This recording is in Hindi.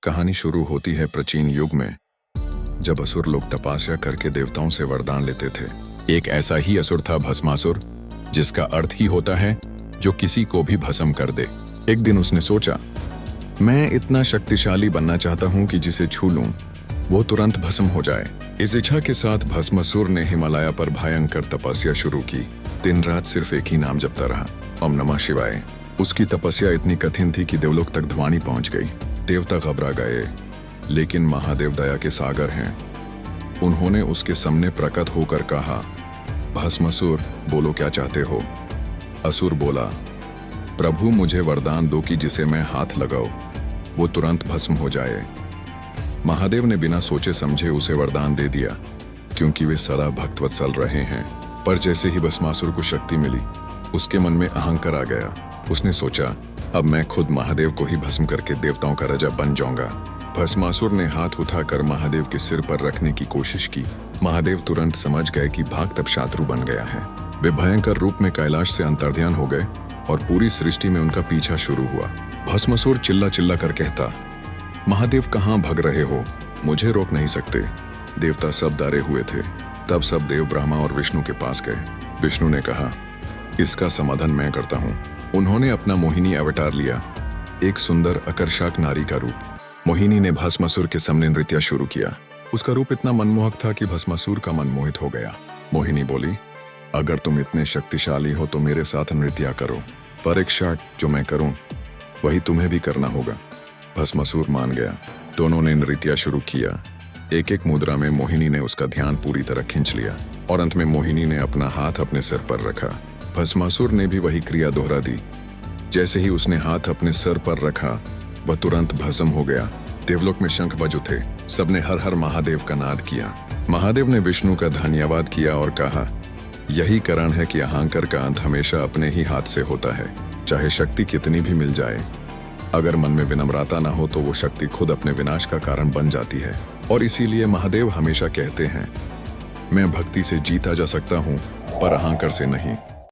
कहानी शुरू होती है प्राचीन युग में, जब असुर लोग तपस्या करके देवताओं से वरदान लेते थे। एक ऐसा ही असुर था भस्मासुर, जिसका अर्थ ही होता है जो किसी को भी भस्म कर दे। एक दिन उसने सोचा, मैं इतना शक्तिशाली बनना चाहता हूं कि जिसे छू लूं वो तुरंत भस्म हो जाए। इस इच्छा के साथ भस्मासुर ने हिमालय पर भयंकर तपस्या शुरू की। दिन रात सिर्फ एक ही नाम जपता रहा, ओम नमः शिवाय। उसकी तपस्या इतनी कठिन थी कि देवलोक तक ध्वनि पहुंच गई। देवता घबरा गए, लेकिन महादेव दया के सागर हैं। उन्होंने उसके सामने प्रकट होकर कहा, भस्मासुर, बोलो क्या चाहते हो। असुर बोला, प्रभु मुझे वरदान दो कि जिसे मैं हाथ लगाऊं वो तुरंत भस्म हो जाए। महादेव ने बिना सोचे समझे उसे वरदान दे दिया, क्योंकि वे सदा भक्तवत्सल रहे हैं। पर जैसे ही भस्मासुर को शक्ति मिली, उसके मन में अहंकार आ गया। उसने सोचा, अब मैं खुद महादेव को ही भस्म करके देवताओं का राजा बन जाऊंगा। भस्मासुर ने हाथ उठाकर महादेव के सिर पर रखने की कोशिश की। महादेव तुरंत समझ गए कि भाग तब शत्रु बन गया है। वे भयंकर रूप में कैलाश से अंतर्ध्यान हो गए और पूरी सृष्टि में उनका पीछा शुरू हुआ। भस्मासुर चिल्ला चिल्ला कर कहता, महादेव कहाँ भाग रहे हो, मुझे रोक नहीं सकते। देवता सब डरे हुए थे। तब सब देव ब्रह्मा और विष्णु के पास गए। विष्णु ने कहा, इसका समाधान मैं करता हूँ। उन्होंने अपना मोहिनी अवतार लिया, एक सुंदर आकर्षक नारी का रूप। मोहिनी ने भस्मासुर के सामने नृत्य शुरू किया। उसका रूप इतना मनमोहक था कि भस्मासुर का मन मोहित हो गया। मोहिनी बोली, अगर तुम इतने शक्तिशाली हो तो मेरे साथ नृत्य करो, पर एक शर्त, जो मैं करूं वही तुम्हें भी करना होगा। भस्मासुर मान गया। दोनों ने नृत्य शुरू किया। एक एक मुद्रा में मोहिनी ने उसका ध्यान पूरी तरह खींच लिया और अंत में मोहिनी ने अपना हाथ अपने सिर पर रखा। भस्मासुर ने भी वही क्रिया दोहरा दी। जैसे ही उसने हाथ अपने सिर पर रखा, वह तुरंत भस्म हो गया। देवलोक में शंख बज उठे। सबने हर हर महादेव का नाद किया। महादेव ने विष्णु का धन्यवाद किया और कहा, यही कारण है कि अहंकार का अंत हमेशा अपने ही हाथ से होता है। चाहे शक्ति कितनी भी मिल जाए, अगर मन में विनम्रता ना हो तो वो शक्ति खुद अपने विनाश का कारण बन जाती है। और इसीलिए महादेव हमेशा कहते हैं, मैं भक्ति से जीता जा सकता हूँ, पर अहंकार से नहीं।